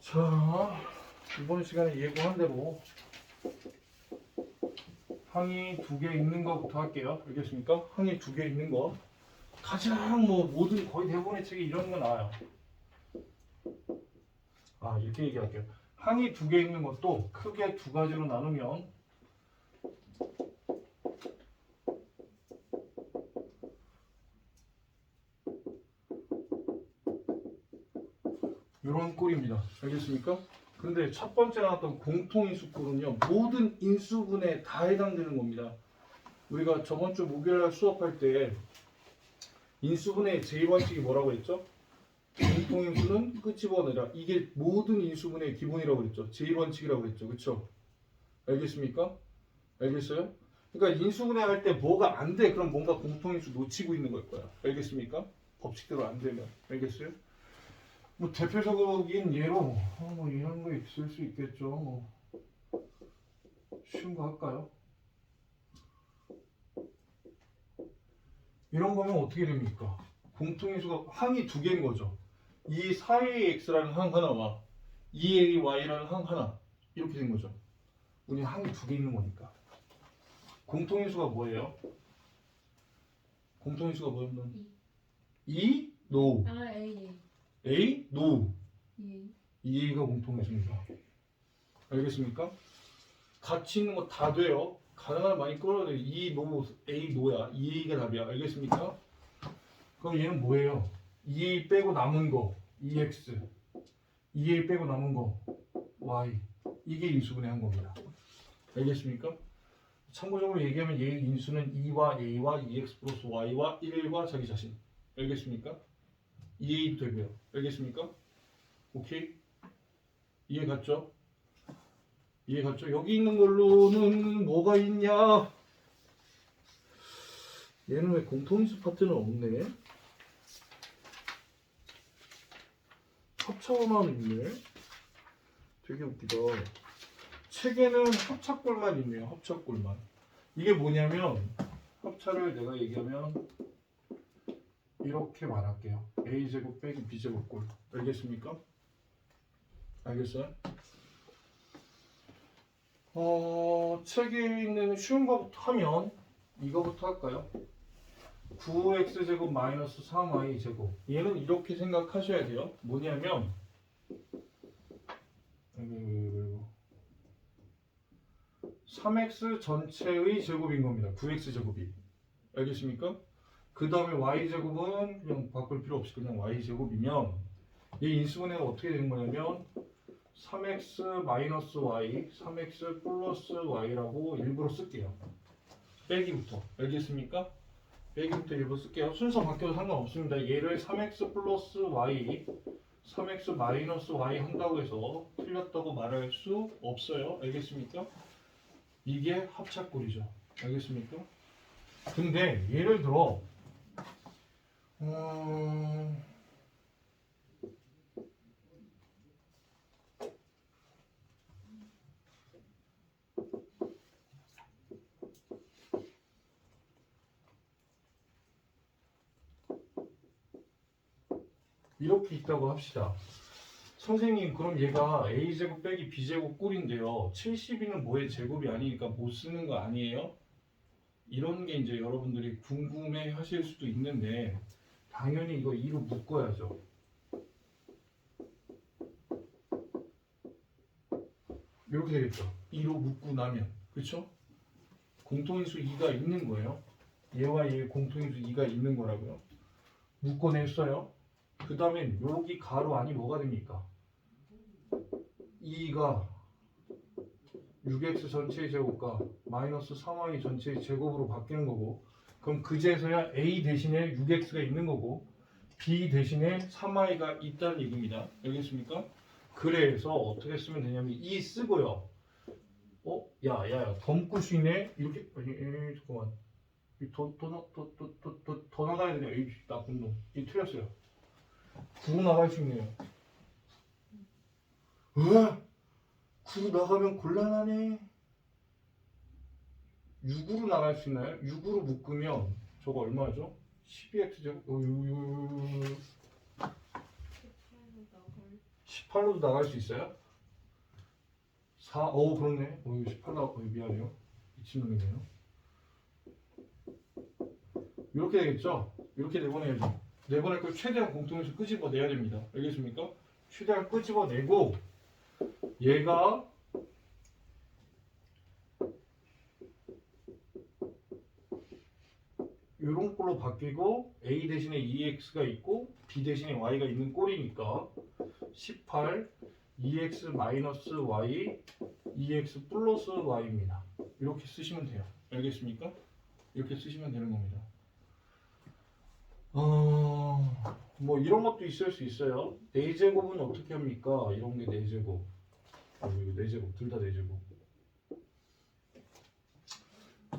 자, 이번 시간에 예고한 대로 항이 2개 있는 거부터 할게요. 알겠습니까? 항이 2개 있는 거. 가장 모든 거의 대부분의 책에 이런 거 나와요. 이렇게 얘기할게요. 항이 2개 있는 것도 크게 2가지로 나누면 이런 꼴입니다. 알겠습니까? 근데 첫 번째 나왔던 공통인수꼴은요, 모든 인수분해에 다 해당되는 겁니다. 우리가 저번 주 목요일날 수업할 때 인수분해의 제1원칙이 뭐라고 했죠? 공통인수는 끄집어내라. 이게 모든 인수분해의 기본이라고 그랬죠. 제1원칙이라고 그랬죠. 그쵸? 알겠습니까? 알겠어요? 그러니까 인수분해 할 때 뭐가 안 돼? 그럼 뭔가 공통인수 놓치고 있는 걸 거야. 알겠습니까? 법칙대로 안 되면. 알겠어요? 대표적인 예로 이런 거 있을 수 있겠죠. 쉬운 거 할까요? 이런 거면 어떻게 됩니까? 공통인수가 항이 2개인 거죠. 이 4AX라는 항 하나와 2AY라는 항 하나 이렇게 된 거죠. 우리 항이 2개 있는 거니까. 공통인수가 뭐예요? 공통인수가 뭐였나? 2? No. A. A? No. 2. 2A가 공통인수입니다. 알겠습니까? 같이 있는 거 다 돼요. 가능한 많이 끌어야 돼요. 2, no, A, no야. 2A가 답이야. 알겠습니까? 그럼 얘는 뭐예요? 2A 빼고 남은 거 2X 2A 빼고 남은 거 Y 이게 인수분해 한 겁니다. 알겠습니까? 참고적으로 얘기하면 얘의 인수는 2와 A와 2X 플러스 Y와 1과 자기 자신. 알겠습니까? 2A도 되고요. 알겠습니까? 오케이? 이해 갔죠? 이해 갔죠? 여기 있는 걸로는 뭐가 있냐? 얘는 왜 공통인수 파트는 없네? 합차만 있네? 되게 웃기다. 책에는 합차꼴만 있네요. 합차꼴만. 이게 뭐냐면 합차를 내가 얘기하면 이렇게 말할게요. A제곱 빼기 B제곱 꼴. 알겠습니까? 알겠어요? 책에 있는 쉬운 거부터 하면 이거부터 할까요? 9x제곱 마이너스 3y제곱. 얘는 이렇게 생각하셔야 돼요. 뭐냐면 3x 전체의 제곱인 겁니다. 9x제곱이. 알겠습니까? 그 다음에 y제곱은 그냥 바꿀 필요 없이 그냥 y제곱이면 이 인수분해가 어떻게 되는 거냐면 3x 마이너스 y, 3x 플러스 y라고 일부러 쓸게요. 빼기부터. 알겠습니까? 빼기부터 일부러 쓸게요. 순서 바뀌어도 상관없습니다. 얘를 3x 플러스 y, 3x 마이너스 y 한다고 해서 틀렸다고 말할 수 없어요. 알겠습니까? 이게 합차꼴이죠. 알겠습니까? 근데 예를 들어 이렇게 있다고 합시다. 선생님 그럼 얘가 a제곱 빼기 b제곱 꼴인데요. 72는 뭐의 제곱이 아니니까 못 쓰는 거 아니에요? 이런 게 이제 여러분들이 궁금해 하실 수도 있는데 당연히 이거 2로 묶어야죠. 이렇게 되겠죠. 2로 묶고 나면. 그렇죠? 공통인수 2가 있는 거예요. 얘와 얘의 공통인수 2가 있는 거라고요. 묶어냈어요. 그 다음엔 여기 가로 안이 뭐가 됩니까? 2가 6x 전체의 제곱과 마이너스 3y 전체의 제곱으로 바뀌는 거고, 그럼 그제서야 a 대신에 6x가 있는 거고 b 대신에 3y가 있다는 얘기입니다. 알겠습니까? 그래서 어떻게 쓰면 되냐면 이 쓰고요. 야야야 더 묶을 수 있네? 이렇게 잠깐만 더 나가야 되냐? 이 나쁜 놈. 이 틀렸어요. 9로 나갈 수 있네요. 9로 나가면 곤란하네. 6으로 나갈 수 있나요? 6으로 묶으면 저거 얼마죠? 12x 제곱 18로도 나갈 수 있어요? 4, 그렇네. 이거 18 나왔고, 미안해요. 미친놈이네요. 이렇게 되겠죠? 이렇게 내보내야죠. 내보낼 걸 최대한 공통에서 끄집어내야 됩니다. 알겠습니까? 최대한 끄집어내고, 얘가 이런 꼴로 바뀌고 A 대신에 EX가 있고 B 대신에 Y가 있는 꼴이니까 18 EX 마이너스 Y EX 플러스 Y입니다. 이렇게 쓰시면 돼요. 알겠습니까? 이렇게 쓰시면 되는 겁니다. 뭐 이런 것도 있을 수 있어요. 4제곱은 어떻게 합니까? 이런 게 4제곱. 이거 4제곱. 둘 다 4제곱.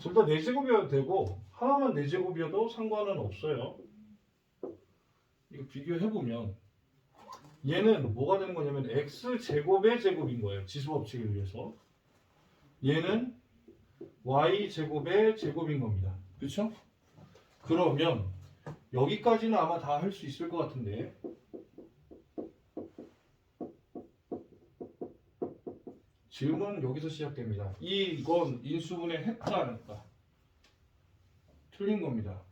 둘 다 4제곱이어도 되고 하나만 4제곱이어도 상관은 없어요. 이거 비교해보면 얘는 뭐가 되는 거냐면 x제곱의 제곱인 거예요. 지수법칙에 의해서. 얘는 y제곱의 제곱인 겁니다. 그렇죠? 그러면 여기까지는 아마 다 할 수 있을 것 같은데 질문은 여기서 시작됩니다. 이건 인수분해 했다 안 했다? 틀린 겁니다.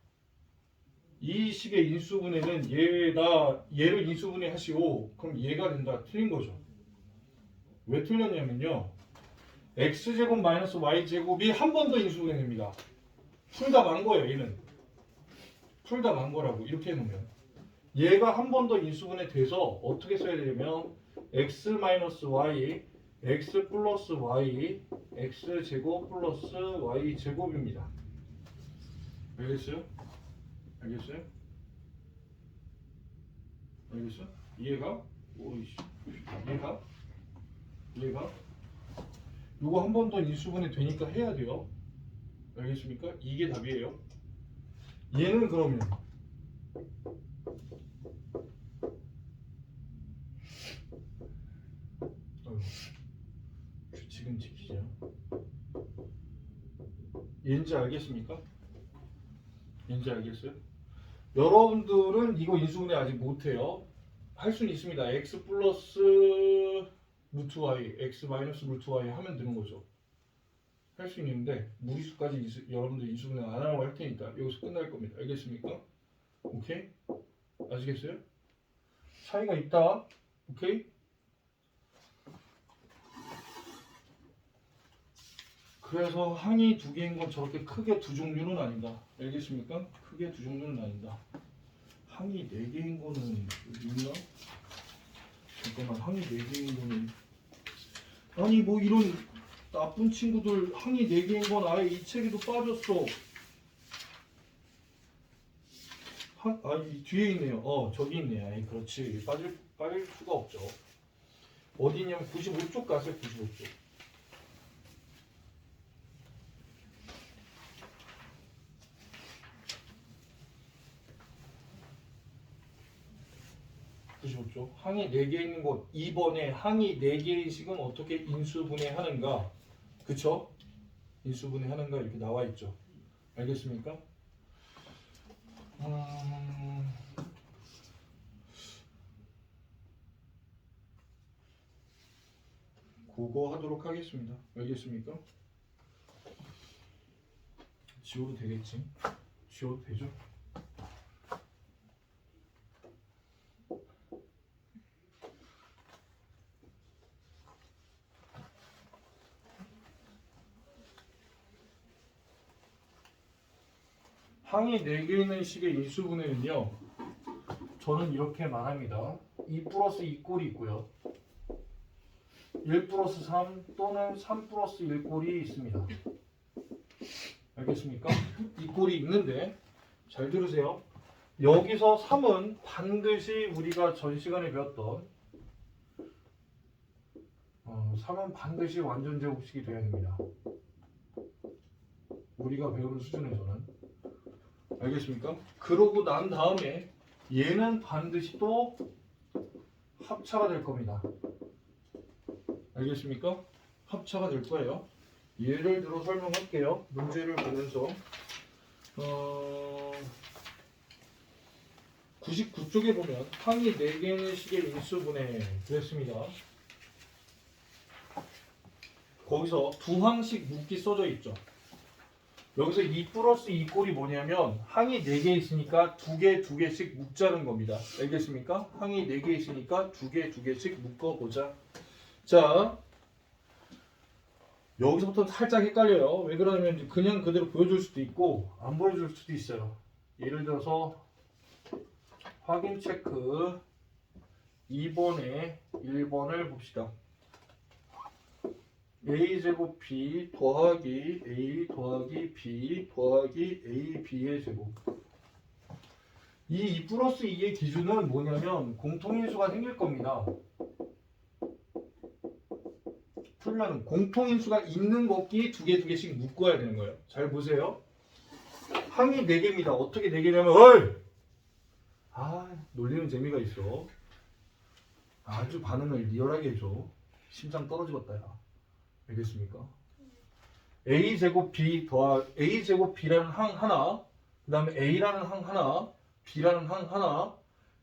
이 식의 인수분해는 얘를 인수분해 하시오. 그럼 얘가 된다. 틀린 거죠. 왜 틀렸냐면요. x제곱 마이너스 y제곱이 한 번 더 인수분해 됩니다. 풀다 만 거예요. 얘는. 풀다 만 거라고. 이렇게 해놓으면. 얘가 한 번 더 인수분해 돼서 어떻게 써야 되냐면 x 마이너스 y x 플러스 y x제곱 플러스 y제곱입니다. 알겠어요? 알겠어요? 알겠어? 이해가? 오이씨. 이해가? 요거 한 번 더 인수분해 되니까 해야 돼요. 알겠습니까? 이게 답이에요. 얘는 그러면 규칙은 지키자. 얘인지 알겠습니까? 얘인지 알겠어요? 여러분들은 이거 인수분해 아직 못해요. 할 수는 있습니다. x 플러스 루트 y, x 마이너스 루트 y 하면 되는 거죠. 할 수 있는데 무리수까지 여러분들 인수분해 안 하라고 할 테니까 여기서 끝날 겁니다. 알겠습니까? 오케이? 아시겠어요? 차이가 있다. 오케이? 그래서 항이 두 개인 건 저렇게 크게 두 종류는 아니다. 알겠습니까? 크게 두 종류는 아니다. 항이 네 개인 거는 있나? 잠깐만, 항이 네 개인 거는 아니 뭐 이런 나쁜 친구들 항이 네 개인 건 아예 이 책에도 빠졌어. 이 뒤에 있네요. 저기 있네. 아이 그렇지. 빠질 수가 없죠. 어디 있냐면 95쪽 가세요. 95쪽. 95쪽. 항이 4개 있는 곳 2번에 항이 4개의 식은 어떻게 인수분해하는가? 그쵸? 인수분해하는가 이렇게 나와 있죠. 알겠습니까? 그거 하도록 하겠습니다. 알겠습니까? 지워도 되겠지? 지워도 되죠? 항이 4개 있는 식의 인수분해는요, 저는 이렇게 말합니다. 2 플러스 2 꼴이 있고요. 1 플러스 3 또는 3 플러스 1 꼴이 있습니다. 알겠습니까? 이 꼴이 있는데 잘 들으세요. 여기서 3은 반드시 우리가 전 시간에 배웠던 3은 반드시 완전 제곱식이 돼야 됩니다. 우리가 배우는 수준에서는. 알겠습니까? 그러고 난 다음에 얘는 반드시 또 합차가 될 겁니다. 알겠습니까? 합차가 될 거예요. 예를 들어 설명할게요. 문제를 보면서 99쪽에 보면 항이 4개의 식의 인수분해 그랬습니다. 거기서 두 항씩 묶기 써져 있죠. 여기서 2 플러스 2 꼴이 뭐냐면 항이 4개 있으니까 2개씩 묶자는 겁니다. 알겠습니까? 항이 4개 있으니까 2개씩 묶어보자. 자, 여기서부터 살짝 헷갈려요. 왜 그러냐면 그냥 그대로 보여줄 수도 있고 안 보여줄 수도 있어요. 예를 들어서 확인 체크 2번에 1번을 봅시다. a제곱 b 더하기 a 더하기 b 더하기 ab의 제곱. 이 2 플러스 2의 기준은 뭐냐면 공통인수가 생길 겁니다. 풀면 공통인수가 있는 곱기 2개씩 묶어야 되는 거예요. 잘 보세요. 항이 4개입니다. 어떻게 4개냐면 놀리는 재미가 있어. 아주 반응을 리얼하게 해줘. 심장 떨어지겠다 야. 알겠습니까? a제곱 b a제곱 b라는 항 하나, 그 다음에 a라는 항 하나, b라는 항 하나,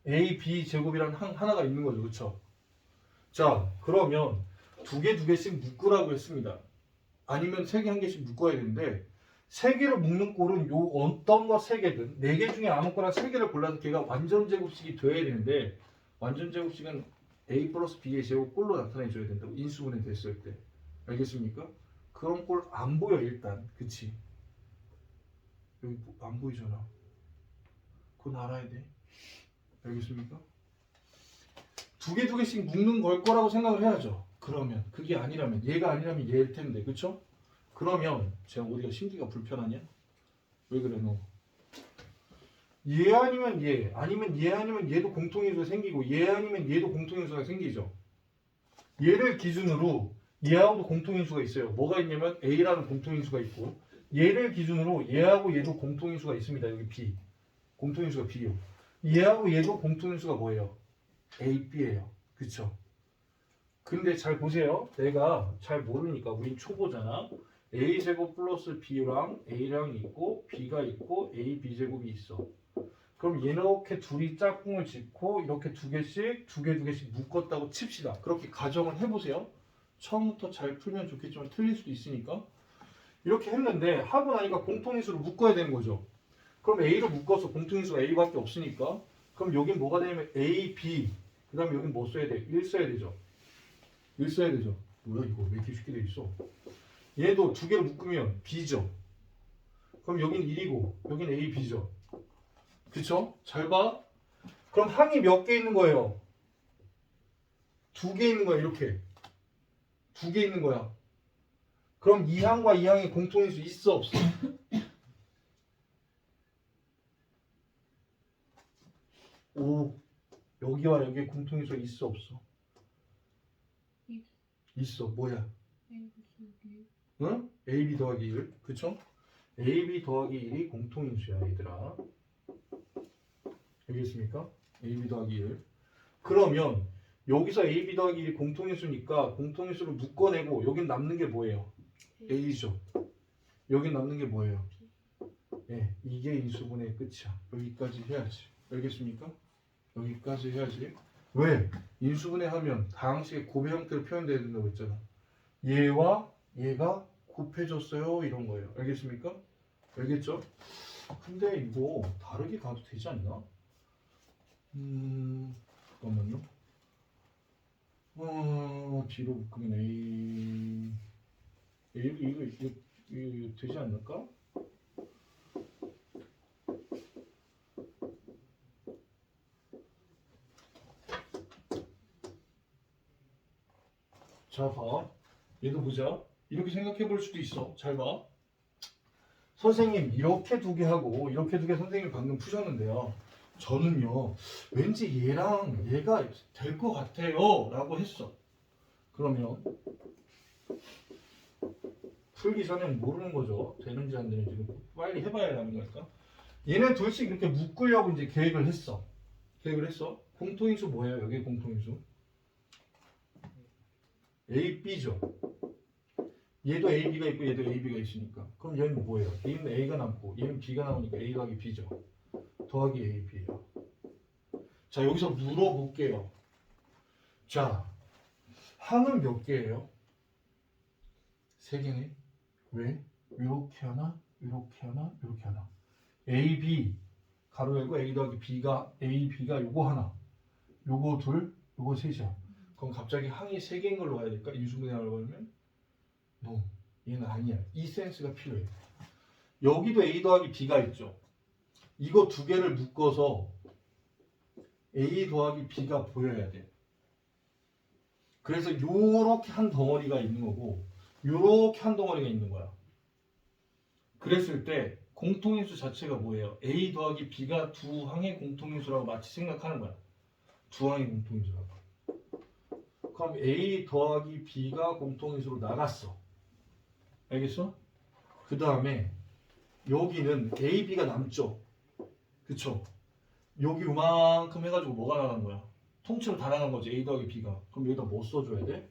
a, b 제곱이라는 항 하나가 있는 거죠. 그렇죠? 자, 그러면 2개씩 묶으라고 했습니다. 아니면 3개 1개씩 묶어야 되는데 3개를 묶는 꼴은 요 어떤 거 3개든 4개 중에 아무거나 3개를 골라서 걔가 완전 제곱식이 돼야 되는데 완전 제곱식은 a 플러스 b의 제곱 꼴로 나타내줘야 된다고 인수분해 됐을 때. 알겠습니까? 그런 꼴 안 보여 일단. 그치? 여기 안 보이잖아. 그건 알아야 돼. 알겠습니까? 2개씩 묶는 걸 거라고 생각을 해야죠. 그러면 그게 아니라면 얘가 아니라면 얘일 텐데. 그쵸? 그러면 제가 어디가 심기가 불편하냐? 왜 그래 너? 얘 아니면 얘, 아니면 얘 아니면 얘도 공통인수가 생기고 얘 아니면 얘도 공통인수가 생기죠. 얘를 기준으로 얘하고도 공통인수가 있어요. 뭐가 있냐면 A라는 공통인수가 있고 얘를 기준으로 얘하고 얘도 공통인수가 있습니다. 여기 B. 공통인수가 B요. 얘하고 얘도 공통인수가 뭐예요? A, B예요. 그쵸? 근데 잘 보세요. 내가 잘 모르니까 우린 초보잖아. A제곱 플러스 B랑 A랑 있고 B가 있고 A, B제곱이 있어. 그럼 이렇게 둘이 짝꿍을 짓고 이렇게 2개씩 묶었다고 칩시다. 그렇게 가정을 해보세요. 처음부터 잘 풀면 좋겠지만 틀릴 수도 있으니까. 이렇게 했는데 하고 나니까 공통인수를 묶어야 되는 거죠. 그럼 A를 묶어서 공통인수가 A밖에 없으니까 그럼 여긴 뭐가 되냐면 A, B 그 다음에 여긴 뭐 써야 돼? 1 써야 되죠. 1 써야 되죠. 뭐야 이거 왜 이렇게 쉽게 돼 있어? 얘도 2개를 묶으면 B죠. 그럼 여긴 1이고 여긴 A, B죠. 그쵸? 잘 봐. 그럼 항이 몇 개 있는 거예요? 2개 있는 거야 이렇게. 2개 있는 거야. 그럼 이 항과 이 항의 공통인수 있어 없어? 오, 여기와 여기에 공통인수가 있어 없어? 있어. 뭐야? 응? AB 더하기 1. 그쵸? AB 더하기 1이 공통인수야 얘들아. 알겠습니까? AB 더하기 1. 그러면 여기서 AB 더하기 1이 공통인수니까 공통인수를 묶어내고 여긴 남는 게 뭐예요? A죠. 여긴 남는 게 뭐예요? 예, 이게 인수분해의 끝이야. 여기까지 해야지. 알겠습니까? 여기까지 해야지. 왜? 인수분해 하면 다항식의 곱의 형태로 표현돼야 된다고 했잖아. 얘와 얘가 곱해졌어요. 이런 거예요. 알겠습니까? 알겠죠? 근데 이거 다르게 가도 되지 않나? 잠깐만요. 뒤로 묶으면 이거 되지 않을까? 자, 봐. 얘도 보자. 이렇게 생각해 볼 수도 있어. 잘 봐. 선생님, 이렇게 2개 하고 이렇게 2개 선생님이 방금 푸셨는데요. 저는요, 왠지 얘랑 얘가 될 것 같아요. 라고 했어. 그러면 풀기 전엔 모르는 거죠. 되는지 안 되는지. 빨리 해봐야 하는 거니까. 얘네 둘씩 이렇게 묶으려고 이제 계획을 했어. 공통인수 뭐예요? 여기 공통인수. A, B죠. 얘도 A, B가 있고 얘도 A, B가 있으니까. 그럼 얘는 뭐예요? 얘는 A가 남고 얘는 B가 나오니까 A 더하기 B죠. 더하기 A, B예요. 자, 여기서 물어볼게요. 자, 항은 몇 개예요? 3개네. 왜? 이렇게 하나, 이렇게 하나, 이렇게 하나. A, B 가로 열고 A 더하기 B가 A, B가 요거 하나, 요거 둘, 요거 셋이야. 그럼 갑자기 항이 3개인 걸로 가야 될까? 인수분해하려고 그러면? No. 얘는 아니야. 이 센스가 필요해. 여기도 A 더하기 B가 있죠. 이거 두 개를 묶어서 A 더하기 B가 보여야 돼. 그래서 요렇게 한 덩어리가 있는 거고 요렇게 한 덩어리가 있는 거야. 그랬을 때 공통인수 자체가 뭐예요? A 더하기 B가 두 항의 공통인수라고 마치 생각하는 거야. 두 항의 공통인수라고. 그럼 A 더하기 B가 공통인수로 나갔어. 알겠어? 그 다음에 여기는 A, B가 남죠. 그쵸? 여기 요만큼 해가지고 뭐가 나간 거야? 통째로 다 나간 거지. A 더하기 B가. 그럼 여기다 뭐 써줘야 돼?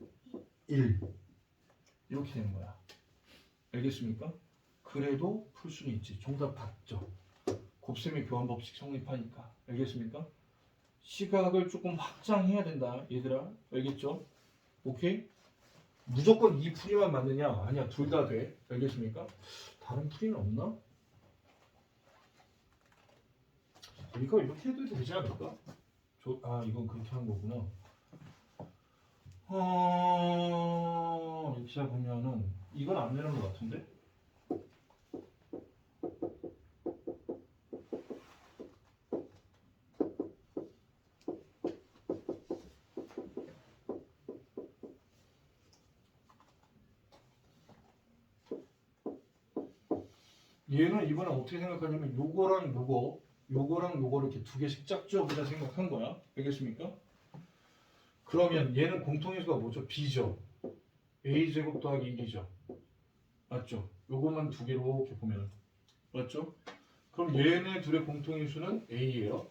1. 이렇게 되는 거야. 알겠습니까? 그래도 풀 수는 있지. 정답 봤죠? 곱셈의 교환 법칙 성립하니까. 알겠습니까? 시각을 조금 확장해야 된다. 얘들아. 알겠죠? 오케이? 무조건 이 풀이만 맞느냐? 아니야. 둘 다 돼. 알겠습니까? 다른 풀이는 없나? 이거 이렇게 해도 되지 않을까? 이건 그렇게 한 거구나. 이렇게 보면은 이건 안 되는 것 같은데? 얘는 이번에 어떻게 생각하냐면 요거랑 요거 이렇게 두 개씩 짝지어보자 생각한 거야. 알겠습니까? 그러면 얘는 공통인수가 뭐죠? B죠. A제곱 더하기 1이죠. 맞죠? 요것만 두 개로 이렇게 보면 맞죠? 그럼 얘네 둘의 공통인수는 A예요.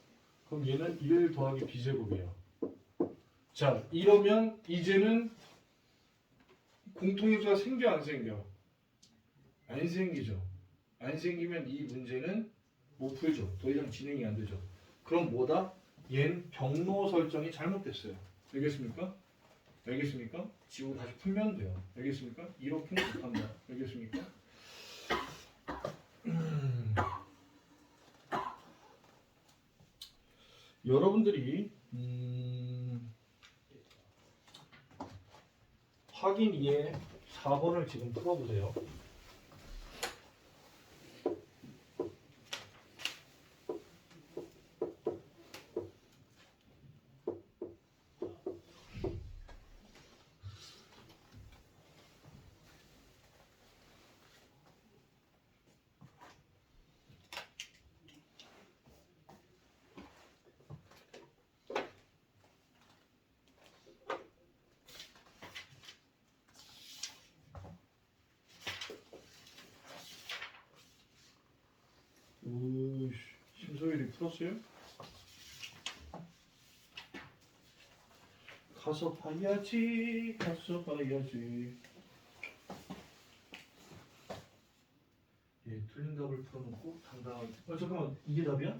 그럼 얘는 1 더하기 B제곱이에요. 자, 이러면 이제는 공통인수가 생겨 안 생겨? 안 생기죠. 안 생기면 이 문제는 못 풀죠. 더 이상 진행이 안 되죠. 그럼 뭐다? 얘는 경로 설정이 잘못됐어요. 알겠습니까? 알겠습니까? 지우고 다시 풀면 돼요. 알겠습니까? 이렇게는 못한다. 알겠습니까? 여러분들이 확인 2에 4번을 지금 풀어보세요. 심소율이 풀었어요? 가서 봐야지. 예, 틀린 답을 풀어놓고 당당하게. 잠깐만, 이게 답이야?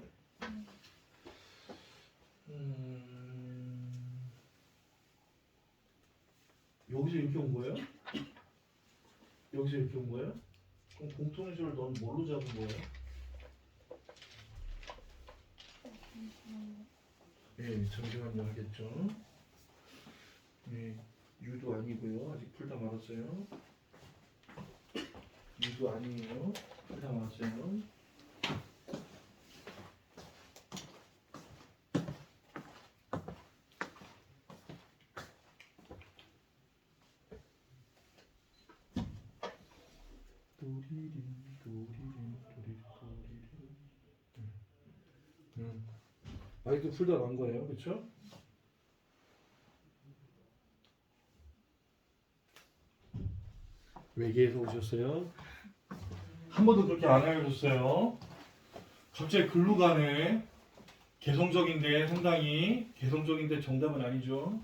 여기서 이렇게 온 거예요? 여기서 이렇게 온 거예요? 그럼 공통인수를 넌 뭘로 잡은 거예요? 예, 잠시만요 하겠죠. 예, 유도 아니고요. 아직 풀다 말았어요. 유도 아니에요. 풀다 말았어요. 아직도 풀다 만 거예요. 그렇죠? 외계에서 오셨어요? 한 번도 그렇게 안 알려줬어요. 갑자기 글로 가네. 개성적인데 상당히 개성적인데 정답은 아니죠.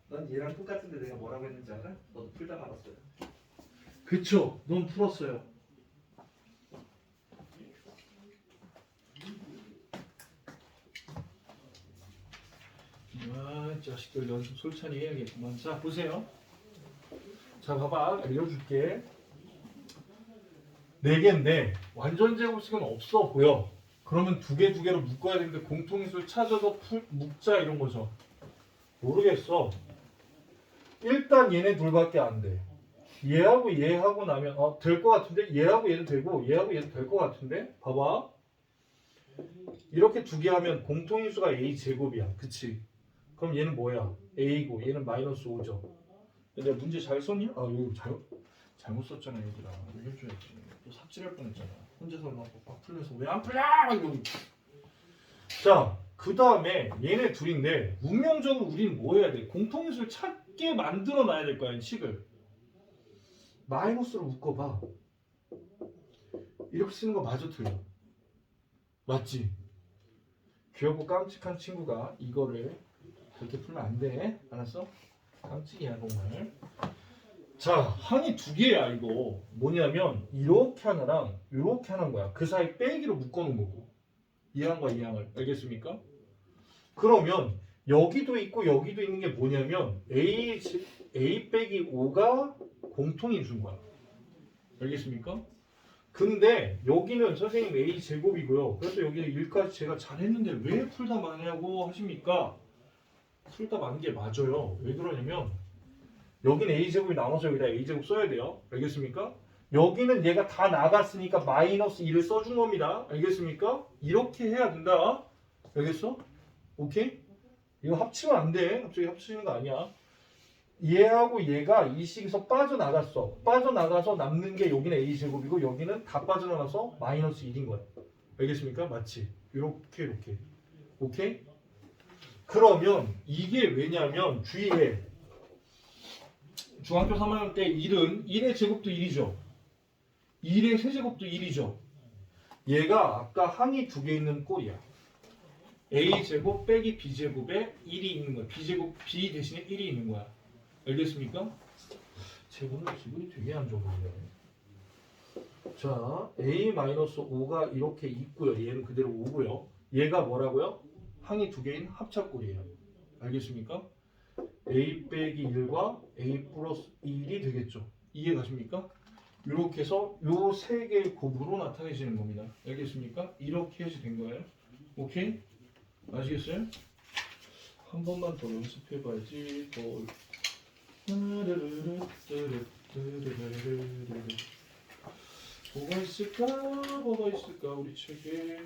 난 얘랑 똑같은데 내가 뭐라고 했는지 알아? 너도 풀다 말았어요. 그쵸? 넌 풀었어요. 아, 이 자식들 연습 솔찬히 해야겠구만. 자, 보세요. 자, 봐봐. 알려줄게. 4개인데 완전 제곱식은 없어 보여. 그러면 두 개로 묶어야 되는데 공통인수를 찾아서 묶자 이런 거죠. 모르겠어. 일단 얘네 둘밖에 안 돼. 얘하고 얘하고 나면 될 것 같은데 얘하고 얘도 되고 얘하고 얘도 될 것 같은데 봐봐. 이렇게 두 개 하면 공통인수가 a 제곱이야. 그치? 그럼 얘는 뭐야? a고 얘는 마이너스 5죠. 내가 문제 잘 썼냐? 이거 잘못 썼잖아 얘들아. 이거 해줘야지. 또 삽질할 뻔했잖아. 혼자서 막 풀려서 왜 안 풀려? 이러고. 자, 그 다음에 얘네 둘인데 운명적으로 우리는 뭐 해야 돼? 공통인수를 찾게 만들어 놔야 될 거야, 식을. 마이너스로 묶어봐. 이렇게 쓰는 거 마저 틀려. 맞지? 귀엽고 깜찍한 친구가 이거를 그렇게 풀면 안 돼. 알았어? 깜찍이야 정말. 자, 항이 두 개야 이거. 뭐냐면 이렇게 하나랑 이렇게 하나인 거야. 그 사이 빼기로 묶어놓은 거고. 이 항과 이 항을. 알겠습니까? 그러면 여기도 있고 여기도 있는 게 뭐냐면 a 빼기 5가 공통인수인 거야. 알겠습니까? 근데 여기는 선생님 a 제곱이고요. 그래서 여기는 1까지 제가 잘했는데 왜 풀다 마냐고 하십니까? 풀다 만 게 맞아요. 왜 그러냐면 여기는 a 제곱이 나눠서 여기다 a 제곱 써야 돼요. 알겠습니까? 여기는 얘가 다 나갔으니까 마이너스 2를 써준 겁니다. 알겠습니까? 이렇게 해야 된다. 알겠어? 오케이? 이거 합치면 안 돼. 갑자기 합치는 거 아니야. 얘하고 얘가 이 식에서 빠져나갔어. 빠져나가서 남는 게 여기는 a제곱이고 여기는 다 빠져나가서 마이너스 1인 거야. 알겠습니까? 맞지? 이렇게. 오케이? 그러면 이게 왜냐면 주의해. 중학교 3학년 때 1의 제곱도 1이죠. 1의 세제곱도 1이죠. 얘가 아까 항이 두 개 있는 꼴이야. a제곱 빼기 b제곱에 1이 있는 거야. b 대신에 1이 있는 거야. 알겠습니까? 제 오늘 기분이 되게 안 좋은데. 자, a-5가 이렇게 있고요. 얘는 그대로 5고요. 얘가 뭐라고요? 항이 두 개인 합작꼴이에요. 알겠습니까? a 빼기 1과 a 플러스 1이 되겠죠. 이해 가십니까? 이렇게 해서 요 세 개의 곱으로 나타내시는 겁니다. 알겠습니까? 이렇게 해서 된 거예요. 오케이? 아시겠어요? 한 번만 더 연습해봐야지. 뭐가 있을까 우리 책에.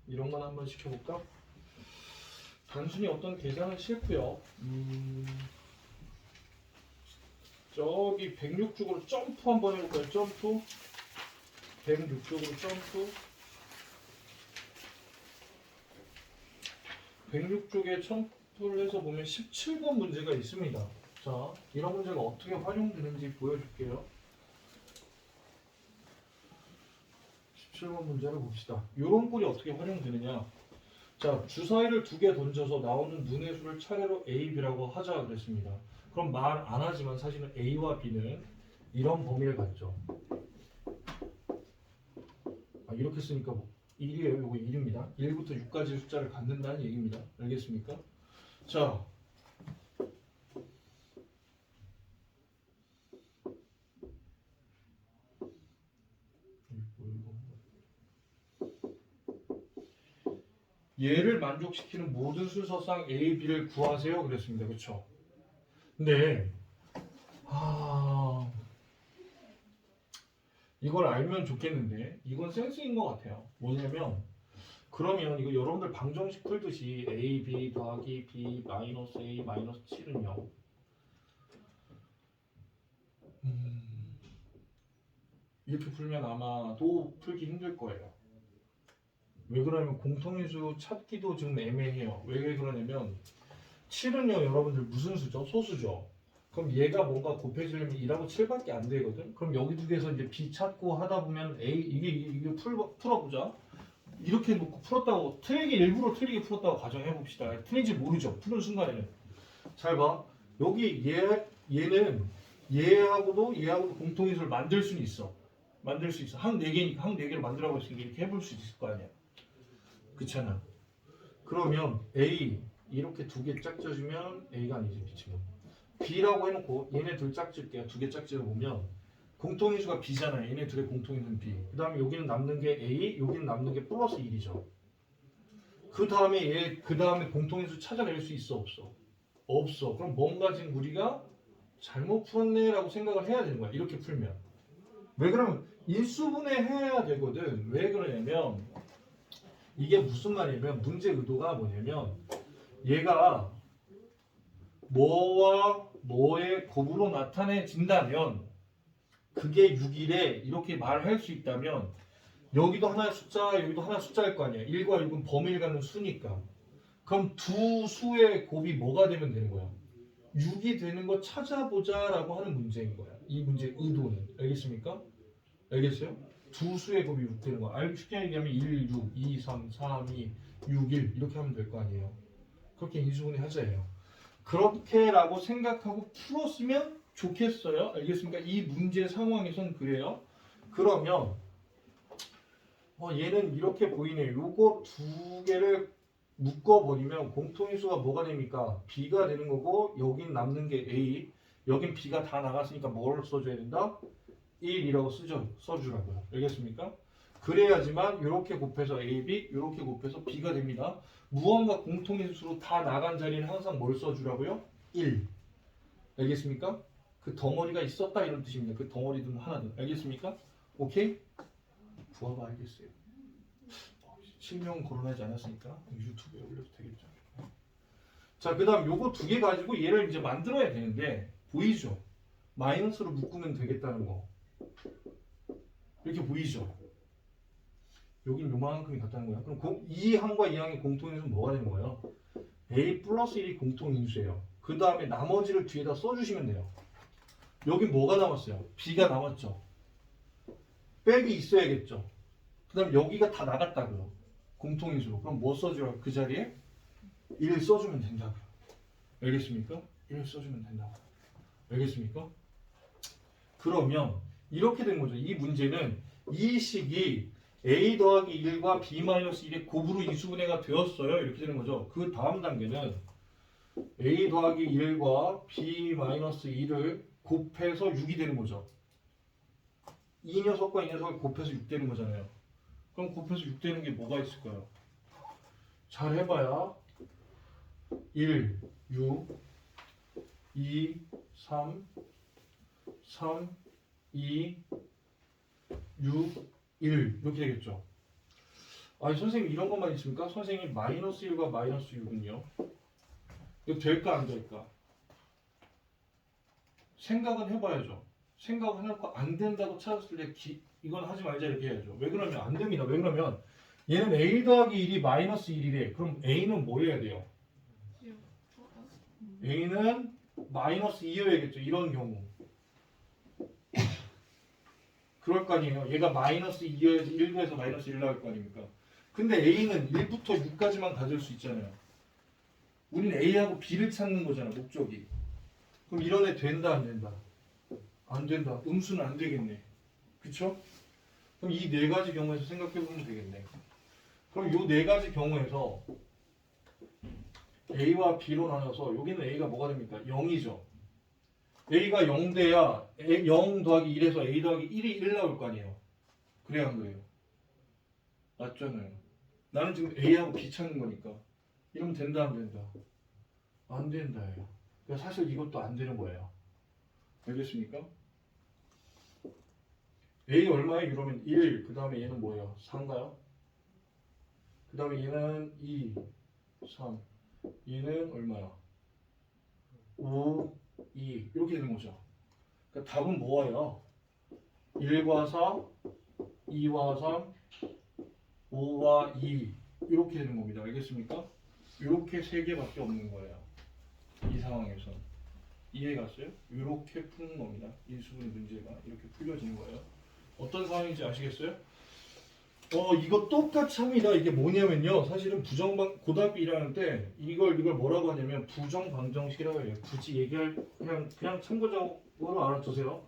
이런 건 한번 시켜볼까? 단순히 어떤 계산은 싫고요. 저기 106쪽으로 점프 한번 해볼까요? 점프. 106쪽으로 점프. 106쪽에 점프를 해서 보면 17번 문제가 있습니다. 자, 이런 문제가 어떻게 활용되는지 보여줄게요. 17번 문제를 봅시다. 이런 꼴이 어떻게 활용되느냐. 자, 주사위를 두 개 던져서 나오는 눈의 수를 차례로 A, B라고 하자 그랬습니다. 그럼 말 안 하지만 사실은 A와 B는 이런 범위를 갖죠. 이렇게 쓰니까 1이에요. 이거 1입니다. 1부터 6까지 숫자를 갖는다는 얘기입니다. 알겠습니까? 자, 얘를 만족시키는 모든 순서상 A, B를 구하세요. 그랬습니다. 그렇죠? 근데 이걸 알면 좋겠는데 이건 센스인 것 같아요. 뭐냐면 그러면 이거 여러분들 방정식 풀듯이 A, B 더하기 B 마이너스 A 마이너스 7은요. 이렇게 풀면 아마도 풀기 힘들 거예요. 왜 그러냐면 공통인수 찾기도 좀 애매해요. 왜 그러냐면 7은요 여러분들 무슨 수죠? 소수죠. 그럼 얘가 뭔가 곱해지려면 2하고 7밖에 안 되거든. 그럼 여기 두 개에서 이제 B 찾고 하다 보면 A 이게 풀어보자. 이렇게 놓고 풀었다고 일부러 틀리게 풀었다고 가정해 봅시다. 틀린지 모르죠. 푸는 순간에는. 잘 봐. 여기 얘는 얘하고도 공통인수를 만들 수는 있어. 만들 수 있어. 항 4개니까 항 4개를 만들라고 했으니까 이렇게 해볼 수 있을 거 아니야. 그렇잖아. 그러면 A 이렇게 두 개 짝져주면 A가 아니지 B지만 B라고 해놓고 얘네 둘 짝질게요. 두 개 짝지어보면 공통인수가 B잖아요. 얘네 둘의 공통인수는 B. 그 다음에 여기는 남는 게 A, 여기는 남는 게 플러스 1이죠. 그 다음에 공통인수 찾아낼 수 있어 없어? 없어. 그럼 뭔가 지금 우리가 잘못 풀었네라고 생각을 해야 되는 거야. 이렇게 풀면. 왜 그러면 인수분해 해야 되거든. 왜 그러냐면 이게 무슨 말이냐면 문제 의도가 뭐냐면 얘가 뭐와 뭐의 곱으로 나타내진다면 그게 6이래 이렇게 말할 수 있다면 여기도 하나의 숫자 여기도 하나의 숫자일 거 아니야. 1과 6은 범위를 갖는 수니까. 그럼 두 수의 곱이 뭐가 되면 되는 거야? 6이 되는 거 찾아보자 라고 하는 문제인 거야. 이 문제의 의도는. 알겠습니까? 알겠어요? 두 수의 곱이 6 되는 거야. 쉽게 얘기하면 1, 6, 2, 3, 3, 2, 6, 1 이렇게 하면 될 거 아니에요. 그렇게 인수분해 하자예요. 그렇게라고 생각하고 풀었으면 좋겠어요. 알겠습니까? 이 문제 상황에선 그래요. 그러면 얘는 이렇게 보이네요. 요거 두 개를 묶어버리면 공통인수가 뭐가 됩니까? B가 되는 거고 여긴 남는 게 A 여긴 B가 다 나갔으니까 뭘 써줘야 된다? 1이라고 써주라고요. 알겠습니까? 그래야지만 이렇게 곱해서 AB 이렇게 곱해서 B가 됩니다. 무언가 공통인수로 다 나간 자리는 항상 뭘 써주라고요? 1. 알겠습니까? 그 덩어리가 있었다 이런 뜻입니다. 그 덩어리든 하나든. 알겠습니까? 오케이? 부하가 알겠어요. 실명 거론하지 않았으니까 유튜브에 올려도 되겠죠. 자, 그 다음 요거 두 개 가지고 얘를 이제 만들어야 되는데 보이죠? 마이너스로 묶으면 되겠다는 거. 이렇게 보이죠? 여긴 요만큼이 같다는 거야. 그럼 이 항과 이 항의 공통인수는 뭐가 되는 거예요? A 플러스 1이 공통인수예요. 그 다음에 나머지를 뒤에다 써주시면 돼요. 여긴 뭐가 남았어요? B가 남았죠. 백이 있어야겠죠. 그 다음에 여기가 다 나갔다고요. 공통인수로. 그럼 뭐 써줘요? 그 자리에 1 써주면 된다고요. 알겠습니까? 1 써주면 된다고요. 알겠습니까? 그러면 이렇게 된 거죠. 이 문제는 이 식이 A 더하기 1과 B-1의 곱으로 인수분해가 되었어요. 이렇게 되는 거죠. 그 다음 단계는 A 더하기 1과 B-1을 곱해서 6이 되는 거죠. 이 녀석과 이 녀석을 곱해서 6 되는 거잖아요. 그럼 곱해서 6 되는 게 뭐가 있을까요? 잘 해봐야 1, 6, 2, 3, 3, 2, 6, 1 이렇게 되겠죠. 아니 선생님 이런 것만 있습니까? 선생님 마이너스 1과 마이너스 6은요? 이거 될까 안 될까? 생각은 해봐야죠. 생각을 해놓고 안 된다고 찾았을 때 이건 하지 말자 이렇게 해야죠. 왜 그러면 안 됩니다. 왜 그러면 얘는 A 더하기 1이 마이너스 1이래. 그럼 A는 뭐 해야 돼요? A는 마이너스 2여야겠죠. 이런 경우. 그럴 거 아니에요. 얘가 마이너스 2여야지 1에서 마이너스 1 나올 거 아닙니까? 근데 A는 1부터 6까지만 가질 수 있잖아요. 우린 A하고 B를 찾는 거잖아. 목적이. 그럼 이런 애 된다 안 된다? 안 된다. 음수는 안 되겠네. 그쵸? 그럼 이 네 가지 경우에서 생각해 보면 되겠네. 그럼 이 네 가지 경우에서 A와 B로 나눠서 여기는 A가 뭐가 됩니까? 0이죠. A가 0 돼야 0 더하기 1에서 A 더하기 1이 1 나올 거 아니에요. 그래야 한 거예요. 맞잖아요. 나는 지금 A하고 B 찾는 거니까. 이러면 된다 안 된다? 안 된다예요. 그러니까 사실 이것도 안 되는 거예요. 알겠습니까? A 얼마예요? 이러면 1, 그 다음에 얘는 뭐예요? 4인가요? 그 다음에 얘는 2, 3, 얘는 얼마야? 5, 2 이렇게 되는 거죠. 그러니까 답은 뭐예요? 1과 4, 2와 3, 5와 2 이렇게 되는 겁니다. 알겠습니까? 이렇게 세 개밖에 없는 거예요. 이 상황에서. 이해 갔어요? 이렇게 푸는 겁니다. 인수분해 문제가 이렇게 풀려지는 거예요. 어떤 상황인지 아시겠어요? 이거 똑같이 합니다. 이게 뭐냐면요. 사실은 고등학교 1학년 때 이걸 뭐라고 하냐면 부정방정식이라고 해요. 굳이 얘기할 그냥 참고적으로 알아두세요.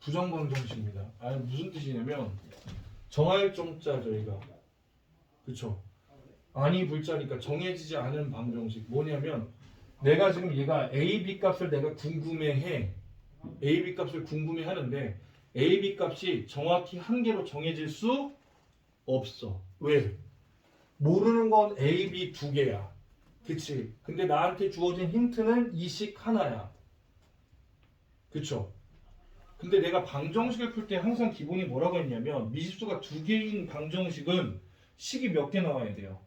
부정방정식입니다. 무슨 뜻이냐면 정할 정자 저희가 그쵸? 아니 불자니까 정해지지 않은 방정식 뭐냐면 내가 지금 얘가 a, b 값을 내가 궁금해해. a, b 값을 궁금해하는데 a, b 값이 정확히 한 개로 정해질 수 없어. 왜? 모르는 건 a, b 두 개야. 그치? 근데 나한테 주어진 힌트는 이 식 하나야. 그쵸? 근데 내가 방정식을 풀 때 항상 기본이 뭐라고 했냐면 미지수가 두 개인 방정식은 식이 몇 개 나와야 돼요?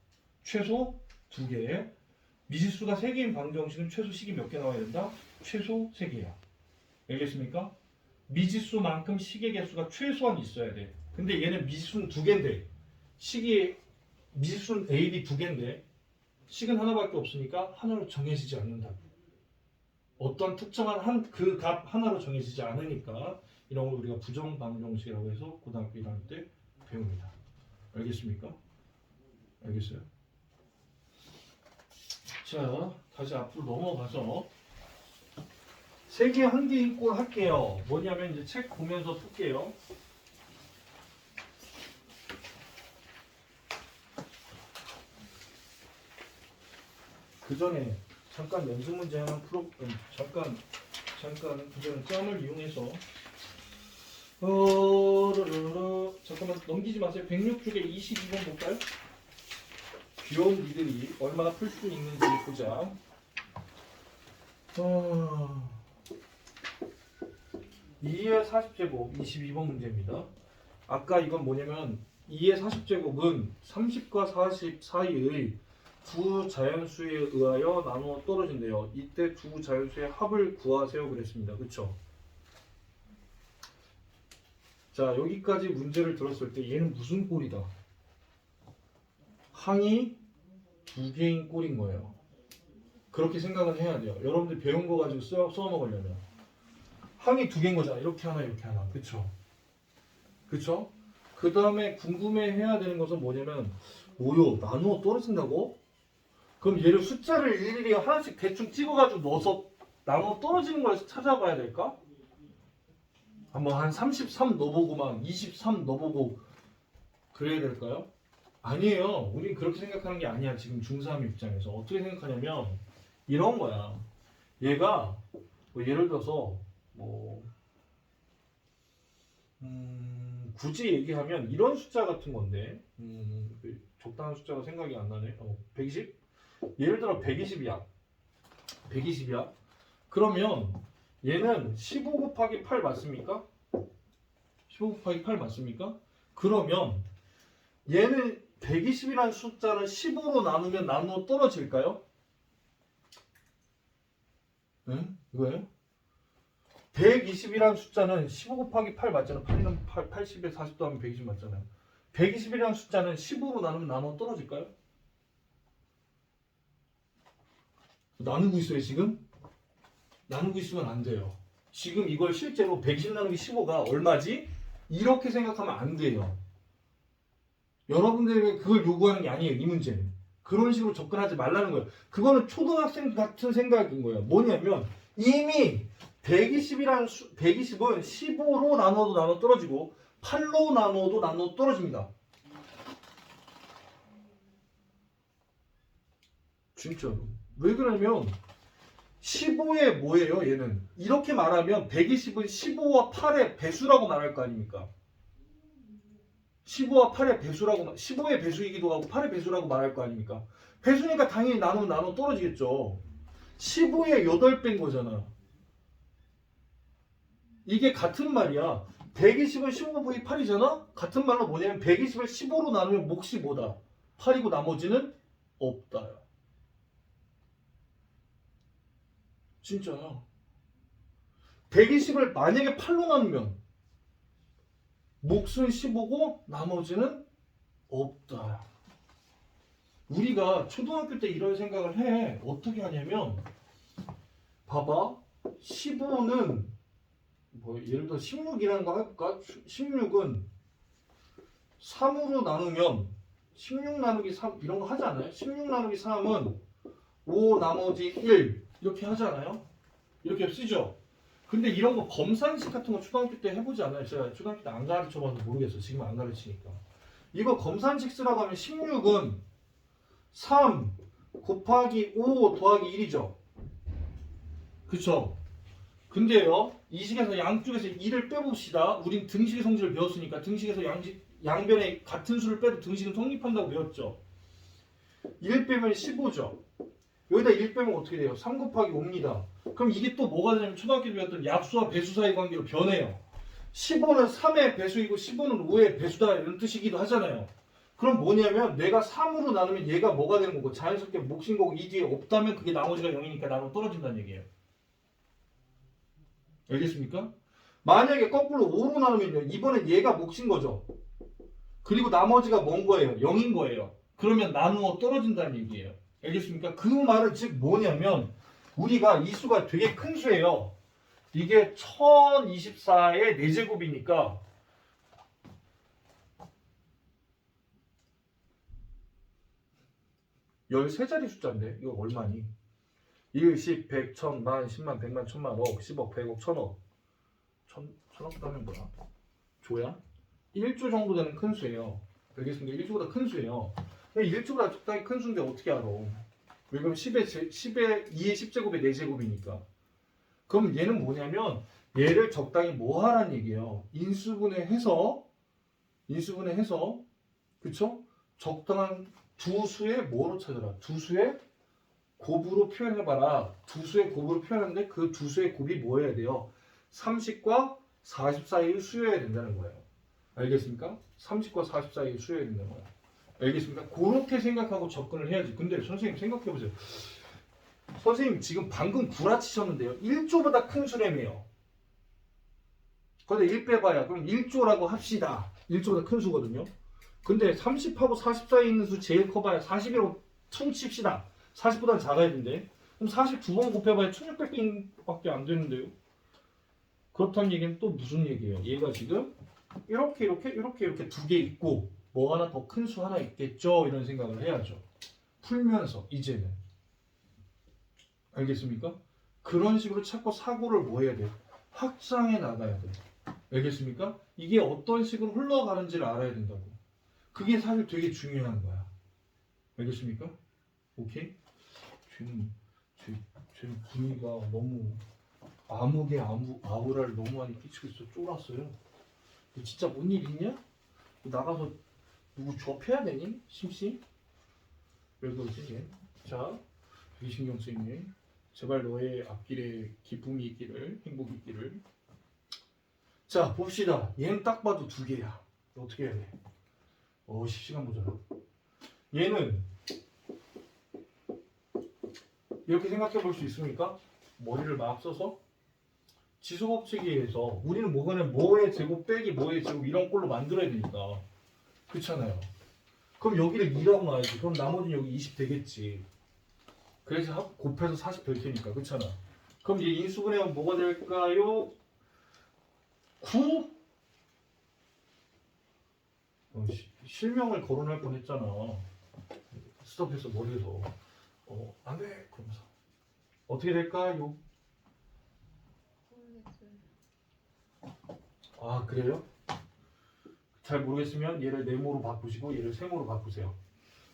최소 두 개. 미지수가 세 개인 방정식은 최소 식이 몇 개 나와야 된다? 최소 세 개야. 알겠습니까? 미지수만큼 식의 개수가 최소한 있어야 돼. 근데 얘는 미지수는 두 개인데 미지수는 A, B 두 개인데 식은 하나밖에 없으니까 하나로 정해지지 않는다. 어떤 특정한 그 값 하나로 정해지지 않으니까 이런 걸 우리가 부정방정식이라고 해서 고등학교 1학년 때 배웁니다. 알겠습니까? 알겠어요? 자, 다시 앞으로 넘어가서 세 개 한 개인 꼴 할게요. 뭐냐면 이제 책 보면서 풀게요. 그 전에 잠깐 연습 문제 하나 잠깐 그 전에 짬을 이용해서 잠깐만 넘기지 마세요. 106쪽에 22번 볼까요? 귀여운 니들이 얼마나 풀 수 있는지 보자. 2의 40제곱 22번 문제입니다. 아까 이건 뭐냐면 2의 40제곱은 30과 40 사이의 두 자연수에 의하여 나누어 떨어진대요. 이때 두 자연수의 합을 구하세요 그랬습니다. 그쵸? 자, 여기까지 문제를 들었을 때 얘는 무슨 꼴이다? 항이 두 개인 꼴인 거예요. 그렇게 생각은 해야 돼요. 여러분들 배운 거 가지고 써먹으려면 항이 두 개인 거잖아. 이렇게 하나 이렇게 하나. 그쵸? 그쵸? 그 다음에 궁금해 해야 되는 것은 뭐냐면 뭐요? 나누어 떨어진다고? 그럼 얘를 숫자를 일일이 하나씩 대충 찍어가지고 넣어서 나누어 떨어지는 걸 찾아봐야 될까? 한번 한 33 넣어보고 막 23 넣어보고 그래야 될까요? 아니에요. 우린 그렇게 생각하는 게 아니야. 지금 중3 입장에서 어떻게 생각하냐면 이런 거야. 얘가 뭐 예를 들어서 굳이 얘기하면 이런 숫자 같은 건데 적당한 숫자가 생각이 안 나네. 120? 예를 들어 120이야. 120이야. 그러면 얘는 15 곱하기 8 맞습니까? 15 곱하기 8 맞습니까? 그러면 얘는 120이라는 숫자를 15로 나누면 나누어 떨어질까요? 응? 이거예요? 120이라는 숫자는 15 곱하기 8 맞잖아. 8이면 80에 40 더하면 120 맞잖아요. 120이라는 숫자는 15로 나누면 나누어 떨어질까요? 나누고 있어요 지금? 나누고 있으면 안 돼요. 지금 이걸 실제로 120 나누기 15가 얼마지? 이렇게 생각하면 안 돼요. 여러분들에게 그걸 요구하는 게 아니에요. 이 문제는. 그런 식으로 접근하지 말라는 거예요. 그거는 초등학생 같은 생각인 거예요. 뭐냐면 이미 120은 15로 나눠도 나눠 떨어지고 8로 나눠도 나눠 떨어집니다. 진짜로. 왜 그러냐면 15의 뭐예요 얘는? 이렇게 말하면 120은 15와 8의 배수라고 말할 거 아닙니까? 15와 8의 배수라고 15의 배수이기도 하고 8의 배수라고 말할 거 아닙니까? 배수니까 당연히 나누면 나눠 떨어지겠죠. 15의 8배인 거잖아. 이게 같은 말이야. 120은 15 곱하기 8이잖아? 같은 말로 뭐냐면 120을 15로 나누면 몫이 뭐다? 8이고 나머지는 없다요. 진짜야. 120을 만약에 8로 나누면 몫은 15고 나머지는 없다. 우리가 초등학교 때 이런 생각을 해. 어떻게 하냐면 봐봐. 15는 뭐 예를 들어 16이라는 거 해볼까? 16은 3으로 나누면 16 나누기 3 이런 거 하지 않아요? 16 나누기 3은 5 나머지 1 이렇게 하잖아요? 이렇게 쓰죠? 근데 이런 거 검산식 같은 거 초등학교 때 해보지 않아요? 제가 초등학교 때 안 가르쳐봐서 모르겠어요. 지금 안 가르치니까. 이거 검산식 쓰라고 하면 16은 3 곱하기 5 더하기 1이죠. 그쵸? 근데요, 이 식에서 양쪽에서 1을 빼봅시다. 우린 등식의 성질을 배웠으니까 등식에서 양변에 같은 수를 빼도 등식은 성립한다고 배웠죠. 1 빼면 15죠. 여기다 1 빼면 어떻게 돼요? 3 곱하기 5입니다. 그럼 이게 또 뭐가 되냐면 초등학교 때 배웠던 약수와 배수 사이 관계로 변해요. 15는 3의 배수이고 15는 5의 배수다 이런 뜻이기도 하잖아요. 그럼 뭐냐면 내가 3으로 나누면 얘가 뭐가 되는 거고 자연스럽게 몫인 거고 이 뒤에 없다면 그게 나머지가 0이니까 나누면 떨어진다는 얘기예요. 알겠습니까? 만약에 거꾸로 5로 나누면요. 이번엔 얘가 몫인 거죠. 그리고 나머지가 뭔 거예요? 0인 거예요. 그러면 나누어 떨어진다는 얘기예요. 알겠습니까? 그 말은 즉 뭐냐면 우리가 이 수가 되게 큰 수예요. 이게 1024의 4제곱이니까 13자리 숫자인데 이거 얼마니? 1, 10, 100, 1000, 만, 10만, 100만, 1000만, 억, 10억, 100억, 1000억. 1000억 하면 뭐야? 조야? 1조 정도 되는 큰 수예요. 알겠습니까? 1조보다 큰 수예요. 1조보다 적당히 큰 수인데 어떻게 알아? 왜냐면 2의 10제곱의 4제곱이니까. 그럼 얘는 뭐냐면 얘를 적당히 뭐 하라는 얘기예요? 인수분해해서 그쵸? 적당한 두 수의 뭐로 찾아라? 두 수의 곱으로 표현해봐라. 두 수의 곱으로 표현하는데 그 두 수의 곱이 뭐 해야 돼요? 30과 40 사이를 수여해야 된다는 거예요. 알겠습니까? 30과 40 사이를 수여해야 된다는 거예요. 알겠습니까? 그렇게 생각하고 접근을 해야지. 근데 선생님 생각해보세요. 선생님 지금 방금 구라치셨는데요. 1조보다 큰 수래매요. 근데 1 빼봐야 그럼 1조라고 합시다. 1조보다 큰 수거든요. 근데 30하고 40 사이에 있는 수 제일 커봐야 40이라고 퉁 칩시다. 40보다는 작아야 된대. 그럼 40 두 번 곱해봐야 1600밖에 안 되는데요. 그렇다는 얘기는 또 무슨 얘기예요? 얘가 지금 이렇게 두 개 있고 뭐 하나 더 큰 수 하나 있겠죠? 이런 생각을 해야죠. 풀면서 이제는. 알겠습니까? 그런 식으로 자꾸 사고를 뭐 해야 돼요? 확장해 나가야 돼요. 알겠습니까? 이게 어떤 식으로 흘러가는지를 알아야 된다고. 그게 사실 되게 중요한 거야. 알겠습니까? 오케이? 지금 분위기가 너무 아우라를 너무 많이 끼치고 있어. 쫄았어요. 진짜 뭔 일 있냐? 나가서 누구 조합해야 되니? 심씨? 왜 그러지? 얘? 자, 되게 신경 쓰이네. 제발 너의 앞길에 기쁨이 있기를, 행복이 있기를. 자, 봅시다. 얘는 딱 봐도 두 개야. 어떻게 해야 돼? 실시간 보자. 얘는 이렇게 생각해 볼 수 있습니까? 머리를 막 써서 지수법칙에 의해서 우리는 뭐가는 뭐의 제곱 빼기 뭐의 제곱 이런 꼴로 만들어야 되니까. 그렇잖아요. 그럼 여기를 2라고 놔야지. 그럼 나머지는 여기 20 되겠지. 그래서 곱해서 40 될 테니까. 그렇잖아. 그럼 이제 인수분해하면 뭐가 될까요? 9? 실명을 거론할 뻔했잖아. 스톱해서 머리에서. 안 돼. 그러면서. 어떻게 될까요? 아, 그래요? 잘 모르겠으면 얘를 네모로 바꾸시고 얘를 세모로 바꾸세요.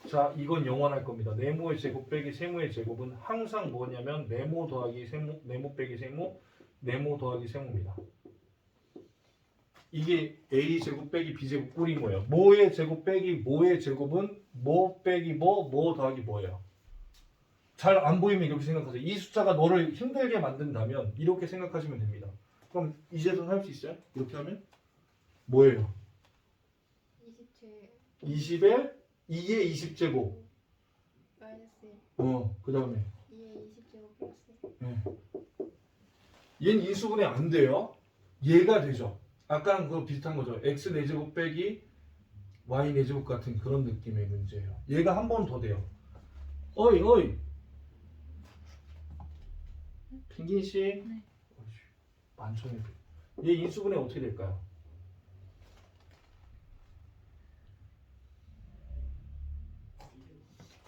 자, 이건 영원할 겁니다. 네모의 제곱 빼기 세모의 제곱은 항상 뭐냐면 네모 더하기 세모, 네모 빼기 세모, 네모 더하기 세모입니다. 이게 A 제곱 빼기 B 제곱 꼴이 뭐예요? 뭐의 제곱 빼기 뭐의 제곱은 뭐 빼기 뭐 더하기 뭐예요? 잘 안 보이면 이렇게 생각하세요. 이 숫자가 너를 힘들게 만든다면 이렇게 생각하시면 됩니다. 그럼 이제는 할 수 있어요? 이렇게 하면 뭐예요? 20에 2의 20제곱. 그 다음에 2의 20제곱 플러스. 네. 얘는 인수분해 안 돼요. 얘가 되죠. 아까랑 그거 비슷한 거죠. x 4제곱 빼기 y 4제곱 같은 그런 느낌의 문제예요. 얘가 한 번 더 돼요. 어이 어이 펭귄씨 네. 만천에 얘 인수분해 어떻게 될까요?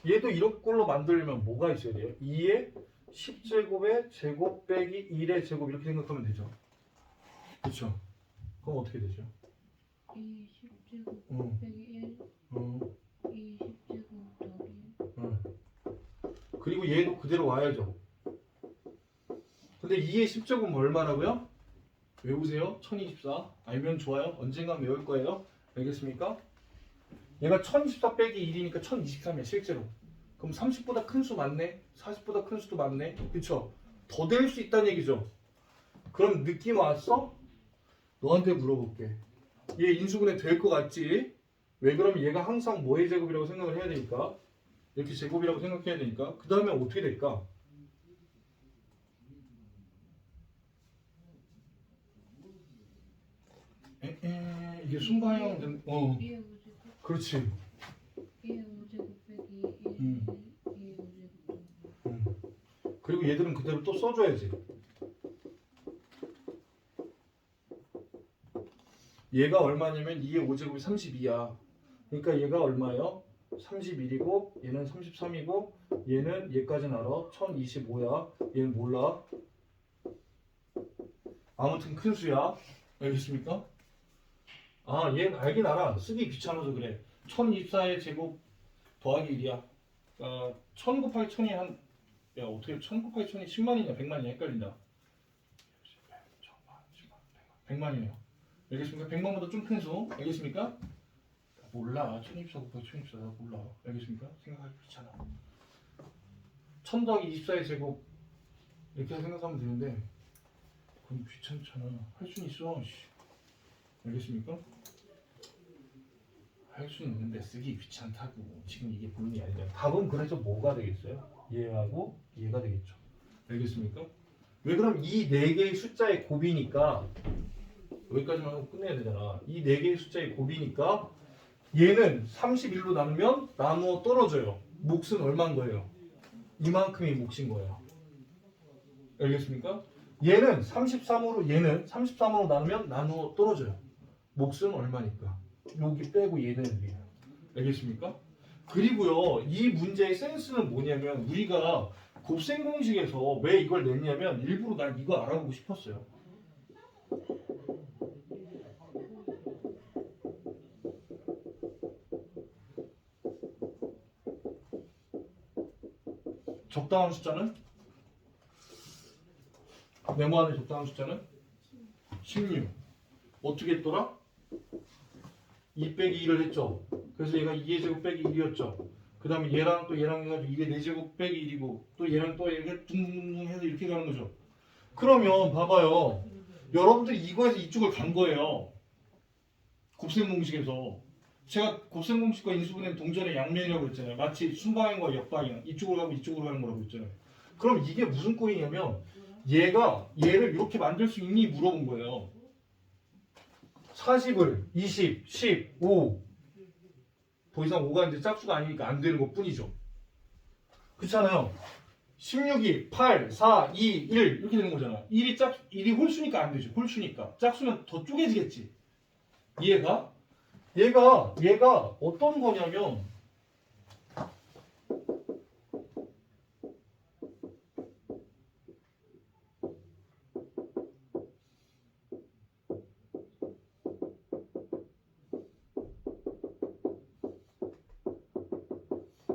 얘도 이런 걸로 만들려면 뭐가 있어야 돼요? 2의 10제곱의 제곱 빼기 1의 제곱 이렇게 생각하면 되죠. 그렇죠? 그럼 어떻게 되죠? 2 10제곱 어, 빼기 1 어, 2 10제곱 더하기 1 어. 그리고 얘도 그대로 와야죠. 근데 2의 10제곱은 얼마라고요? 외우세요. 1024. 알면 좋아요. 언젠간 외울 거예요. 알겠습니까? 얘가 1024 빼기 1이니까 1023이야 실제로. 그럼 30보다 큰 수 맞네? 40보다 큰 수도 맞네? 그쵸? 더 될 수 있다는 얘기죠. 그럼 느낌 왔어? 너한테 물어볼게. 얘 인수분해 될 것 같지? 왜 그러면 얘가 항상 뭐의 제곱이라고 생각을 해야 되니까? 이렇게 제곱이라고 생각해야 되니까? 그 다음에 어떻게 될까? 이게 순방향 된, 2의 5제곱 그렇지. 2의 5제곱 빼기 1 음. 2의 5제곱 그리고 얘들은 그대로 또 써줘야지. 얘가 얼마냐면 2의 5제곱이 32야. 그러니까 얘가 얼마예요? 31이고 얘는 33이고 얘는 얘까지는 알아. 1025야. 얘는 몰라. 아무튼 큰 수야. 알겠습니까? 아, 얘는 알긴 알아. 쓰기 귀찮아서 그래. 1024의 제곱 더하기 1이야. 1000 곱하기 1000이 한, 야, 어떻게 1000 곱하기 1000이 10만이냐, 100만이냐, 헷갈린다. 100만이네요. 알겠습니까? 100만보다 좀 큰 수. 알겠습니까? 몰라. 1024 곱하기 1024 나 몰라. 알겠습니까? 생각하기 귀찮아. 1000 더하기 24의 제곱 이렇게 생각하면 되는데 그럼 귀찮잖아. 할 수는 있어. 씨. 알겠습니까? 할 수는 있는데 쓰기 귀찮다고. 지금 이게 본인이 아니라 답은 그래서 뭐가 되겠어요? 얘하고 얘가 되겠죠. 알겠습니까? 왜 그럼 이 네 개의 숫자의 곱이니까 여기까지만 하고 끝내야 되잖아. 이 네 개의 숫자의 곱이니까 얘는 31로 나누면 나누어 떨어져요. 몫은 얼마인 거예요? 이만큼이 몫인 거예요. 알겠습니까? 얘는 33으로 나누면 나누어 떨어져요. 몫은 얼마니까? 여기 빼고 얘는 위에요. 알겠습니까? 그리고요, 이 문제의 센스는 뭐냐면 우리가 곱셈 공식에서 왜 이걸 냈냐면 일부러 난 이거 알아보고 싶었어요. 적당한 숫자는? 네모안의 적당한 숫자는? 16. 어떻게 했더라? 2 빼기 2를 했죠. 그래서 얘가 2의 제곱 빼기 1이었죠. 그 다음에 얘랑 또 얘랑 해가지고 2의 4제곱 빼기 1이고 또 얘랑 또 이렇게 둥둥둥 해서 이렇게 가는 거죠. 그러면 봐봐요. 여러분들이 이거에서 이쪽을 간 거예요. 곱셈 공식에서. 제가 곱셈 공식과 인수분해 동전의 양면이라고 했잖아요. 마치 순방향과 역방향. 이쪽으로 가고 이쪽으로 가는 거라고 했잖아요. 그럼 이게 무슨 꼴이냐면 얘가 얘를 이렇게 만들 수 있니? 물어본 거예요. 40을 20, 10, 5. 더 이상 5가 이제 짝수가 아니니까 안 되는 것 뿐이죠. 그렇잖아요. 16이 8, 4, 2, 1 이렇게 되는 거잖아. 1이 홀수니까 안 되죠. 홀수니까. 짝수면 더 쪼개지겠지. 이해가? 얘가 어떤 거냐면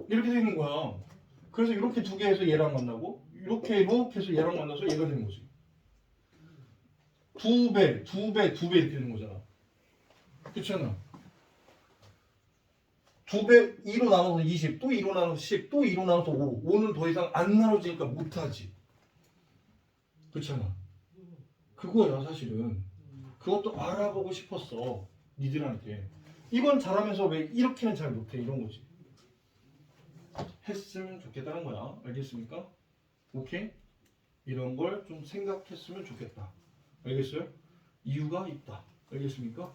이렇게 되는 거야. 그래서 이렇게 두 개 해서 얘랑 만나고 이렇게 해서 얘랑 만나서 얘가 되는 거지. 두 배 이렇게 되는 거잖아. 그렇잖아. 2배 2로 나눠서 20, 또 2로 나눠서 10, 또 2로 나눠서 5. 5는 더 이상 안 나눠지니까 못하지. 그렇잖아. 그거야 사실은. 그것도 알아보고 싶었어. 니들한테. 이건 잘하면서 왜 이렇게는 잘 못해 이런 거지. 했으면 좋겠다는 거야. 알겠습니까? 오케이? 이런 걸 좀 생각했으면 좋겠다. 알겠어요? 이유가 있다. 알겠습니까?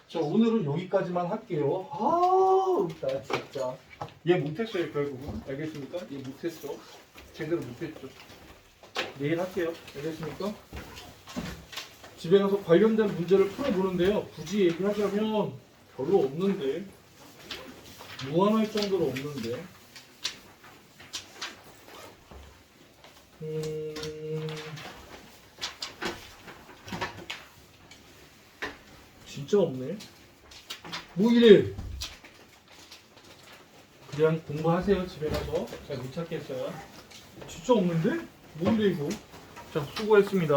자, 오늘은 여기까지만 할게요. 아, 나 진짜. 얘 못했어요, 결국은. 알겠습니까? 얘 못했어. 제대로 못했죠. 내일 할게요. 알겠습니까? 집에 가서 관련된 문제를 풀어보는데요. 굳이 얘기하자면 별로 없는데. 무한할 정도로 없는데. 진짜 없네. 뭐 이래? 그냥 공부하세요. 집에 가서. 잘 못 찾겠어요. 진짜 없는데? 뭐 이래 이거? 자, 수고했습니다.